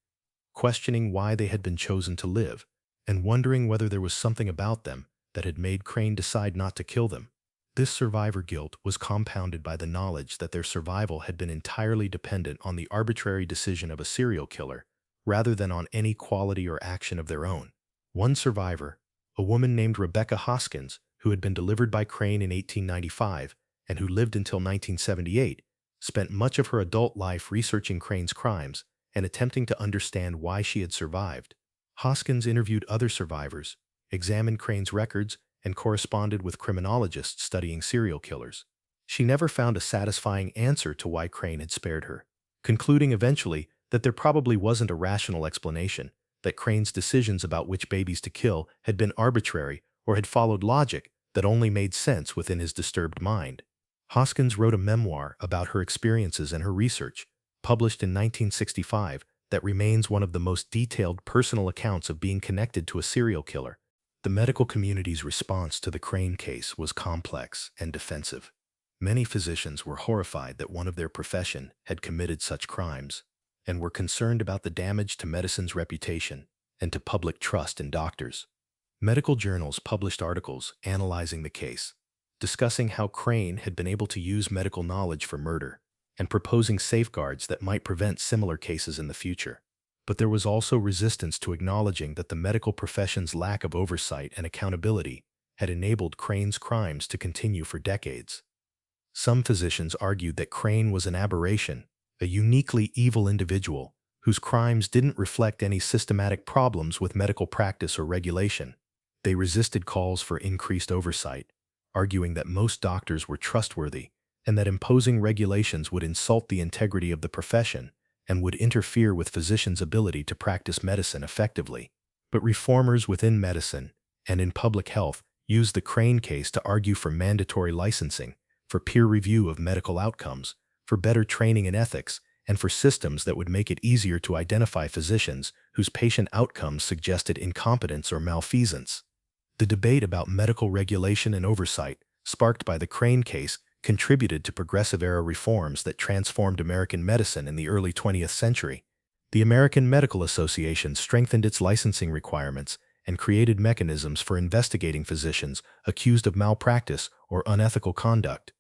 questioning why they had been chosen to live, and wondering whether there was something about them that had made Crane decide not to kill them. This survivor guilt was compounded by the knowledge that their survival had been entirely dependent on the arbitrary decision of a serial killer, rather than on any quality or action of their own. One survivor, a woman named Rebecca Hoskins, who had been delivered by Crane in 1895 and who lived until 1978, spent much of her adult life researching Crane's crimes and attempting to understand why she had survived. Hoskins interviewed other survivors, examined Crane's records, and corresponded with criminologists studying serial killers. She never found a satisfying answer to why Crane had spared her, concluding eventually that there probably wasn't a rational explanation, that Crane's decisions about which babies to kill had been arbitrary or had followed logic that only made sense within his disturbed mind. Hoskins wrote a memoir about her experiences and her research, published in 1965, that remains one of the most detailed personal accounts of being connected to a serial killer. The medical community's response to the Crane case was complex and defensive. Many physicians were horrified that one of their profession had committed such crimes, and were concerned about the damage to medicine's reputation and to public trust in doctors. Medical journals published articles analyzing the case, discussing how Crane had been able to use medical knowledge for murder, and proposing safeguards that might prevent similar cases in the future. But there was also resistance to acknowledging that the medical profession's lack of oversight and accountability had enabled Crane's crimes to continue for decades. Some physicians argued that Crane was an aberration, a uniquely evil individual whose crimes didn't reflect any systematic problems with medical practice or regulation. They resisted calls for increased oversight, arguing that most doctors were trustworthy and that imposing regulations would insult the integrity of the profession and would interfere with physicians' ability to practice medicine effectively. But reformers within medicine and in public health used the Crane case to argue for mandatory licensing, for peer review of medical outcomes, for better training in ethics, and for systems that would make it easier to identify physicians whose patient outcomes suggested incompetence or malfeasance. The debate about medical regulation and oversight, sparked by the Crane case, contributed to progressive-era reforms that transformed American medicine in the early 20th century. The American Medical Association strengthened its licensing requirements and created mechanisms for investigating physicians accused of malpractice or unethical conduct.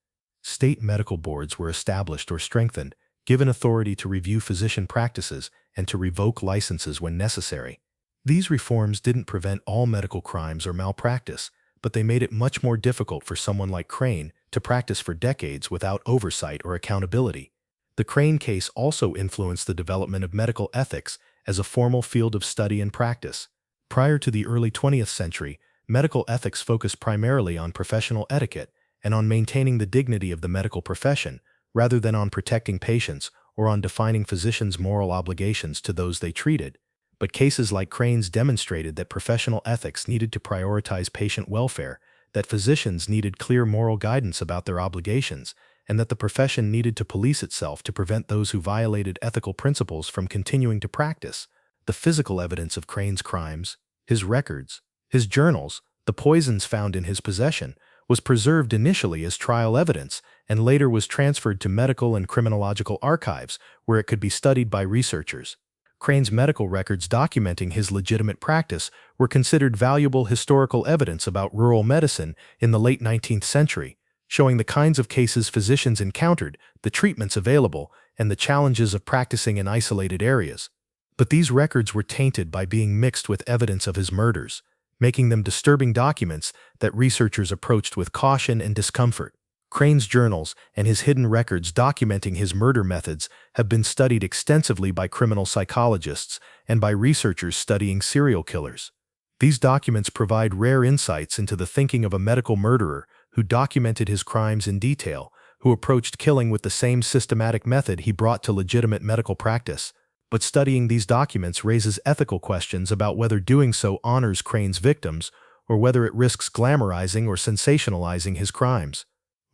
State medical boards were established or strengthened, given authority to review physician practices and to revoke licenses when necessary. These reforms didn't prevent all medical crimes or malpractice, but they made it much more difficult for someone like Crane to practice for decades without oversight or accountability. The Crane case also influenced the development of medical ethics as a formal field of study and practice. Prior to the early 20th century, medical ethics focused primarily on professional etiquette and on maintaining the dignity of the medical profession, rather than on protecting patients or on defining physicians' moral obligations to those they treated. But cases like Crane's demonstrated that professional ethics needed to prioritize patient welfare, that physicians needed clear moral guidance about their obligations, and that the profession needed to police itself to prevent those who violated ethical principles from continuing to practice. The physical evidence of Crane's crimes, his records, his journals, the poisons found in his possession, was preserved initially as trial evidence and later was transferred to medical and criminological archives where it could be studied by researchers. Crane's medical records documenting his legitimate practice were considered valuable historical evidence about rural medicine in the late 19th century, showing the kinds of cases physicians encountered, the treatments available, and the challenges of practicing in isolated areas. But these records were tainted by being mixed with evidence of his murders, making them disturbing documents that researchers approached with caution and discomfort. Crane's journals and his hidden records documenting his murder methods have been studied extensively by criminal psychologists and by researchers studying serial killers. These documents provide rare insights into the thinking of a medical murderer who documented his crimes in detail, who approached killing with the same systematic method he brought to legitimate medical practice. But studying these documents raises ethical questions about whether doing so honors Crane's victims or whether it risks glamorizing or sensationalizing his crimes.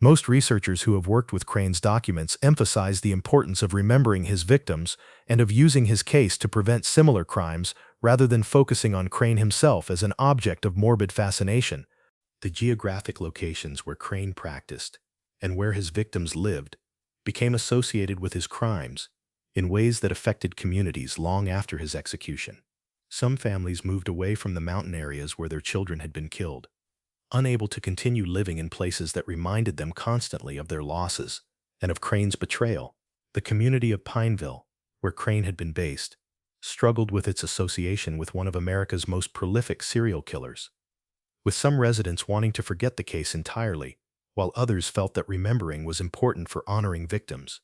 Most researchers who have worked with Crane's documents emphasize the importance of remembering his victims and of using his case to prevent similar crimes rather than focusing on Crane himself as an object of morbid fascination. The geographic locations where Crane practiced and where his victims lived became associated with his crimes in ways that affected communities long after his execution. Some families moved away from the mountain areas where their children had been killed, unable to continue living in places that reminded them constantly of their losses and of Crane's betrayal. The community of Pineville, where Crane had been based, struggled with its association with one of America's most prolific serial killers, with some residents wanting to forget the case entirely, while others felt that remembering was important for honoring victims.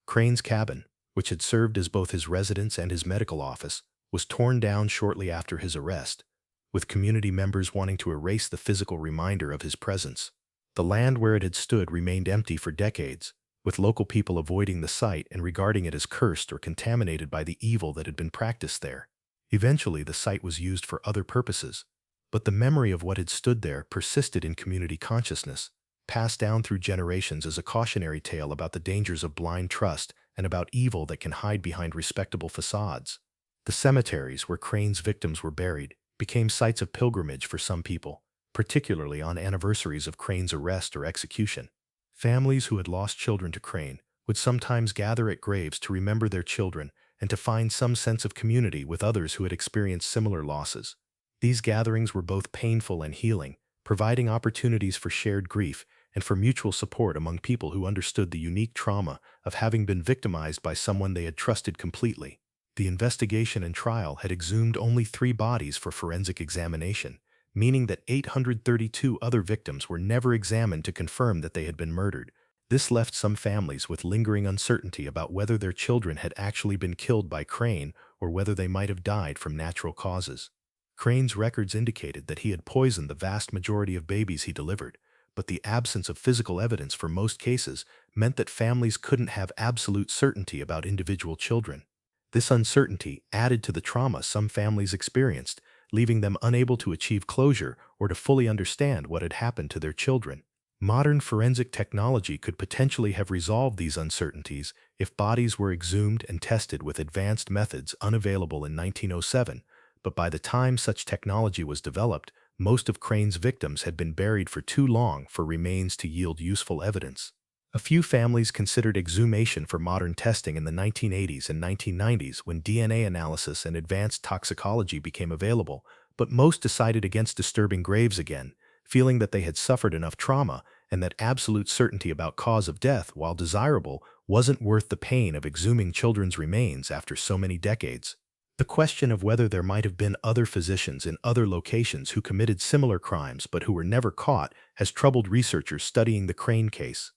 Crane's cabin, which had served as both his residence and his medical office, was torn down shortly after his arrest, with community members wanting to erase the physical reminder of his presence. The land where it had stood remained empty for decades, with local people avoiding the site and regarding it as cursed or contaminated by the evil that had been practiced there. Eventually, the site was used for other purposes, but the memory of what had stood there persisted in community consciousness, passed down through generations as a cautionary tale about the dangers of blind trust and about evil that can hide behind respectable facades. The cemeteries where Crane's victims were buried became sites of pilgrimage for some people, particularly on anniversaries of Crane's arrest or execution. Families who had lost children to Crane would sometimes gather at graves to remember their children and to find some sense of community with others who had experienced similar losses. These gatherings were both painful and healing, providing opportunities for shared grief and for mutual support among people who understood the unique trauma of having been victimized by someone they had trusted completely. The investigation and trial had exhumed only 3 bodies for forensic examination, meaning that 832 other victims were never examined to confirm that they had been murdered. This left some families with lingering uncertainty about whether their children had actually been killed by Crane or whether they might have died from natural causes. Crane's records indicated that he had poisoned the vast majority of babies he delivered, but the absence of physical evidence for most cases meant that families couldn't have absolute certainty about individual children. This uncertainty added to the trauma some families experienced, leaving them unable to achieve closure or to fully understand what had happened to their children. Modern forensic technology could potentially have resolved these uncertainties if bodies were exhumed and tested with advanced methods unavailable in 1907, but by the time such technology was developed, most of Crane's victims had been buried for too long for remains to yield useful evidence. A few families considered exhumation for modern testing in the 1980s and 1990s when DNA analysis and advanced toxicology became available, but most decided against disturbing graves again, feeling that they had suffered enough trauma and that absolute certainty about cause of death, while desirable, wasn't worth the pain of exhuming children's remains after so many decades. The question of whether there might have been other physicians in other locations who committed similar crimes but who were never caught has troubled researchers studying the Crane case.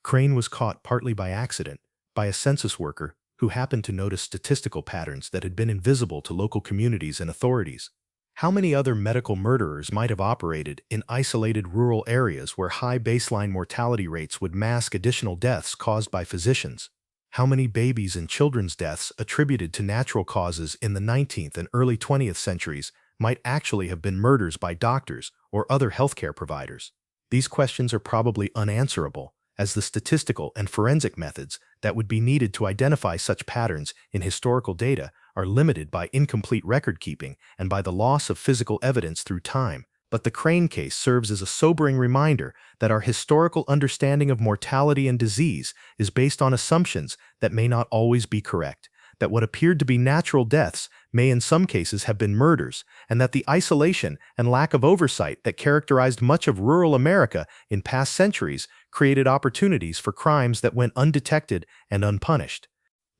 Crane was caught partly by accident, by a census worker who happened to notice statistical patterns that had been invisible to local communities and authorities. How many other medical murderers might have operated in isolated rural areas where high baseline mortality rates would mask additional deaths caused by physicians? How many babies and children's deaths attributed to natural causes in the 19th and early 20th centuries might actually have been murders by doctors or other healthcare providers? These questions are probably unanswerable, as the statistical and forensic methods that would be needed to identify such patterns in historical data are limited by incomplete record-keeping and by the loss of physical evidence through time. But the Crane case serves as a sobering reminder that our historical understanding of mortality and disease is based on assumptions that may not always be correct, that what appeared to be natural deaths may in some cases have been murders, and that the isolation and lack of oversight that characterized much of rural America in past centuries created opportunities for crimes that went undetected and unpunished.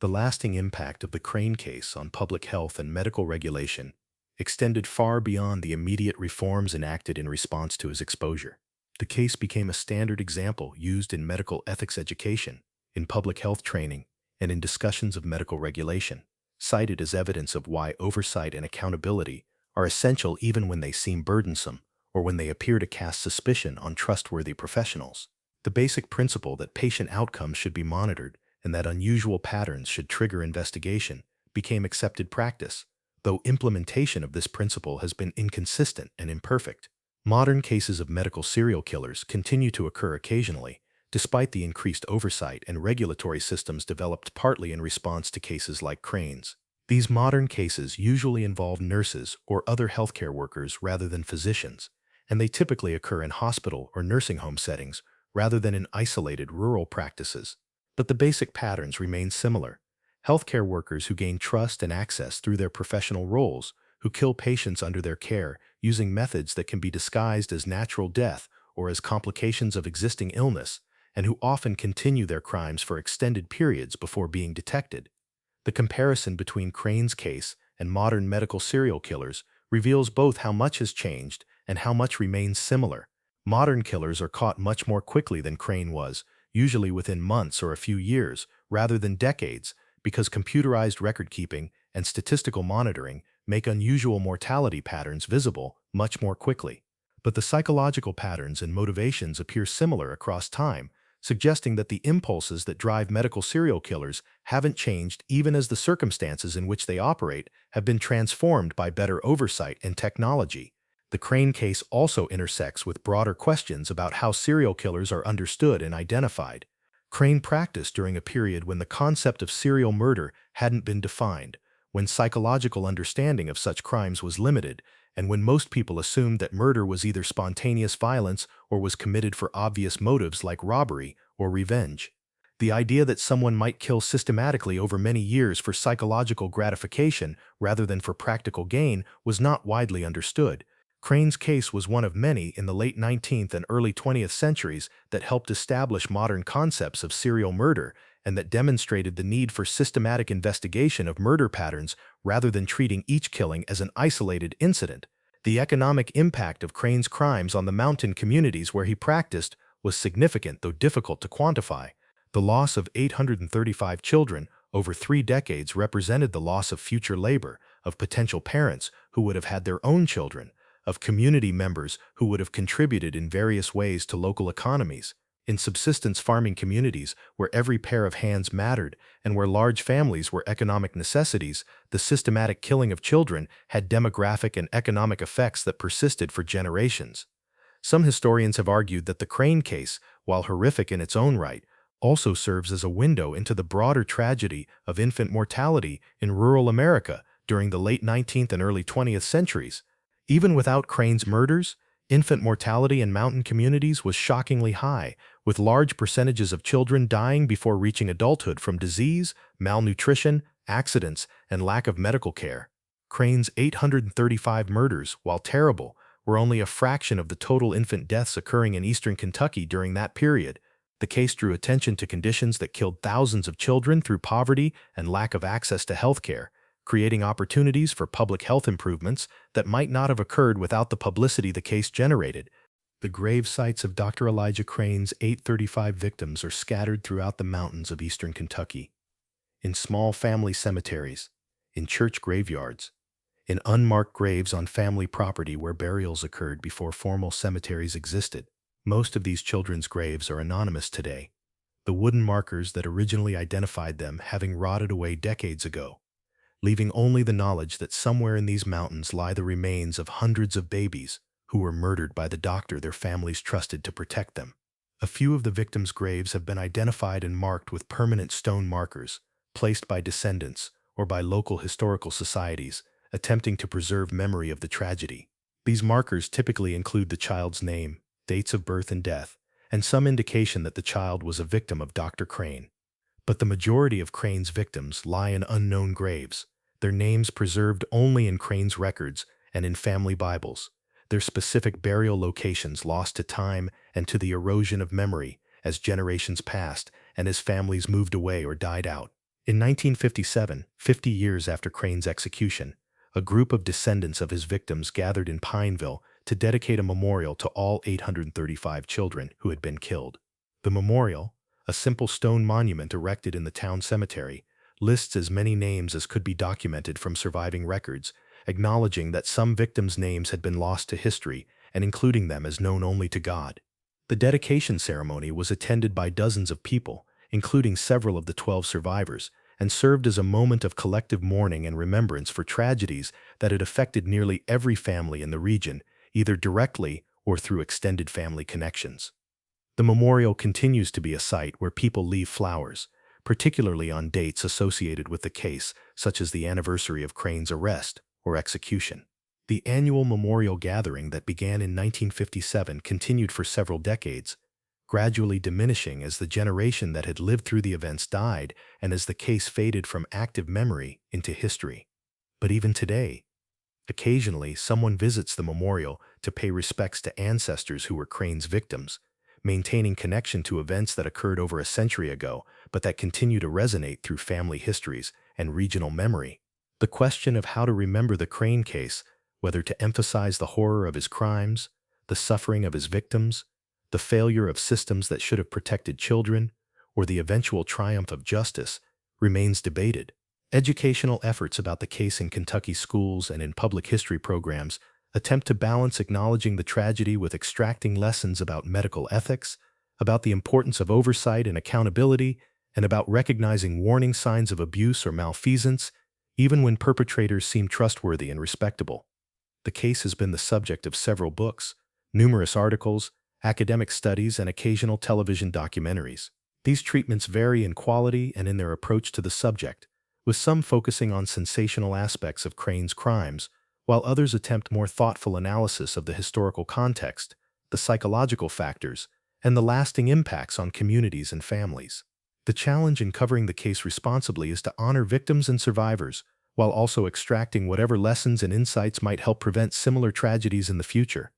The lasting impact of the Crane case on public health and medical regulation extended far beyond the immediate reforms enacted in response to his exposure. The case became a standard example used in medical ethics education, in public health training, and in discussions of medical regulation, cited as evidence of why oversight and accountability are essential even when they seem burdensome or when they appear to cast suspicion on trustworthy professionals. The basic principle that patient outcomes should be monitored and that unusual patterns should trigger investigation became accepted practice, though implementation of this principle has been inconsistent and imperfect. Modern cases of medical serial killers continue to occur occasionally, despite the increased oversight and regulatory systems developed partly in response to cases like Crane's. These modern cases usually involve nurses or other healthcare workers rather than physicians, and they typically occur in hospital or nursing home settings rather than in isolated rural practices. But the basic patterns remain similar. Healthcare workers who gain trust and access through their professional roles, who kill patients under their care using methods that can be disguised as natural death or as complications of existing illness, and who often continue their crimes for extended periods before being detected. The comparison between Crane's case and modern medical serial killers reveals both how much has changed and how much remains similar. Modern killers are caught much more quickly than Crane was, usually within months or a few years, rather than decades, because computerized record-keeping and statistical monitoring make unusual mortality patterns visible much more quickly. But the psychological patterns and motivations appear similar across time, suggesting that the impulses that drive medical serial killers haven't changed even as the circumstances in which they operate have been transformed by better oversight and technology. The Crane case also intersects with broader questions about how serial killers are understood and identified. Crane practiced during a period when the concept of serial murder hadn't been defined, when psychological understanding of such crimes was limited, and when most people assumed that murder was either spontaneous violence or was committed for obvious motives like robbery or revenge. The idea that someone might kill systematically over many years for psychological gratification rather than for practical gain was not widely understood. Crane's case was one of many in the late 19th and early 20th centuries that helped establish modern concepts of serial murder and that demonstrated the need for systematic investigation of murder patterns rather than treating each killing as an isolated incident. The economic impact of Crane's crimes on the mountain communities where he practiced was significant, though difficult to quantify. The loss of 835 children over 3 decades represented the loss of future labor, of potential parents who would have had their own children, of community members who would have contributed in various ways to local economies. In subsistence farming communities, where every pair of hands mattered and where large families were economic necessities, the systematic killing of children had demographic and economic effects that persisted for generations. Some historians have argued that the Crane case, while horrific in its own right, also serves as a window into the broader tragedy of infant mortality in rural America during the late 19th and early 20th centuries. Even without Crane's murders, infant mortality in mountain communities was shockingly high, with large percentages of children dying before reaching adulthood from disease, malnutrition, accidents, and lack of medical care. Crane's 835 murders, while terrible, were only a fraction of the total infant deaths occurring in eastern Kentucky during that period. The case drew attention to conditions that killed thousands of children through poverty and lack of access to health care, creating opportunities for public health improvements that might not have occurred without the publicity the case generated. The grave sites of Dr. Elijah Crane's 835 victims are scattered throughout the mountains of eastern Kentucky, in small family cemeteries, in church graveyards, in unmarked graves on family property where burials occurred before formal cemeteries existed. Most of these children's graves are anonymous today, the wooden markers that originally identified them having rotted away decades ago, leaving only the knowledge that somewhere in these mountains lie the remains of hundreds of babies who were murdered by the doctor their families trusted to protect them. A few of the victims' graves have been identified and marked with permanent stone markers, placed by descendants or by local historical societies, attempting to preserve memory of the tragedy. These markers typically include the child's name, dates of birth and death, and some indication that the child was a victim of Dr. Crane. But the majority of Crane's victims lie in unknown graves, their names preserved only in Crane's records and in family Bibles, their specific burial locations lost to time and to the erosion of memory as generations passed and as families moved away or died out. In 1957, 50 years after Crane's execution, a group of descendants of his victims gathered in Pineville to dedicate a memorial to all 835 children who had been killed. The memorial, a simple stone monument erected in the town cemetery, lists as many names as could be documented from surviving records, acknowledging that some victims' names had been lost to history and including them as known only to God. The dedication ceremony was attended by dozens of people, including several of the 12 survivors, and served as a moment of collective mourning and remembrance for tragedies that had affected nearly every family in the region, either directly or through extended family connections. The memorial continues to be a site where people leave flowers, particularly on dates associated with the case, such as the anniversary of Crane's arrest or execution. The annual memorial gathering that began in 1957 continued for several decades, gradually diminishing as the generation that had lived through the events died and as the case faded from active memory into history. But even today, occasionally someone visits the memorial to pay respects to ancestors who were Crane's victims, maintaining connection to events that occurred over a century ago but that continue to resonate through family histories and regional memory. The question of how to remember the Crane case, whether to emphasize the horror of his crimes, the suffering of his victims, the failure of systems that should have protected children, or the eventual triumph of justice, remains debated. Educational efforts about the case in Kentucky schools and in public history programs attempt to balance acknowledging the tragedy with extracting lessons about medical ethics, about the importance of oversight and accountability, and about recognizing warning signs of abuse or malfeasance, even when perpetrators seem trustworthy and respectable. The case has been the subject of several books, numerous articles, academic studies, and occasional television documentaries. These treatments vary in quality and in their approach to the subject, with some focusing on sensational aspects of Crane's crimes, while others attempt more thoughtful analysis of the historical context, the psychological factors, and the lasting impacts on communities and families. The challenge in covering the case responsibly is to honor victims and survivors, while also extracting whatever lessons and insights might help prevent similar tragedies in the future.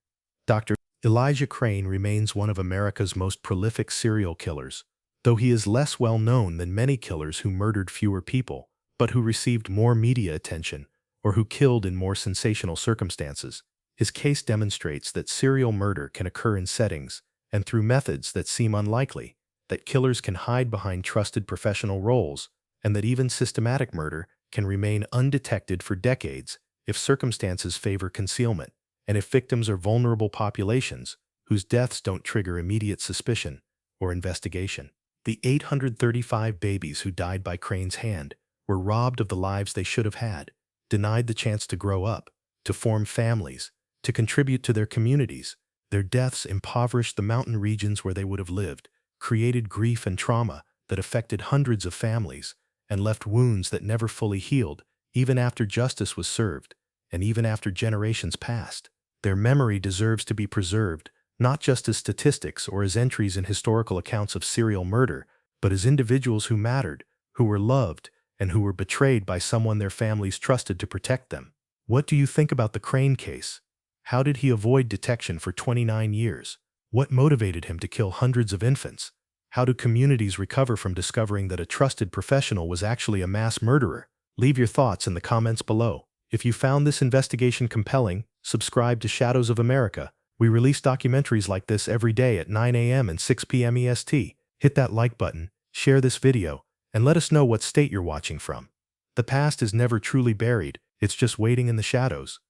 Dr. Elijah Crane remains one of America's most prolific serial killers, though he is less well known than many killers who murdered fewer people, but who received more media attention, or who killed in more sensational circumstances. His case demonstrates that serial murder can occur in settings, and through methods that seem unlikely, that killers can hide behind trusted professional roles, and that even systematic murder can remain undetected for decades if circumstances favor concealment, and if victims are vulnerable populations whose deaths don't trigger immediate suspicion or investigation. The 835 babies who died by Crane's hand were robbed of the lives they should have had, denied the chance to grow up, to form families, to contribute to their communities. Their deaths impoverished the mountain regions where they would have lived, created grief and trauma that affected hundreds of families, and left wounds that never fully healed, even after justice was served, and even after generations passed. Their memory deserves to be preserved, not just as statistics or as entries in historical accounts of serial murder, but as individuals who mattered, who were loved, and who were betrayed by someone their families trusted to protect them. What do you think about the Crane case? How did he avoid detection for 29 years? What motivated him to kill hundreds of infants? How do communities recover from discovering that a trusted professional was actually a mass murderer? Leave your thoughts in the comments below. If you found this investigation compelling, subscribe to Shadows of America. We release documentaries like this every day at 9 a.m. and 6 p.m. EST. Hit that like button, share this video, and let us know what state you're watching from. The past is never truly buried, it's just waiting in the shadows.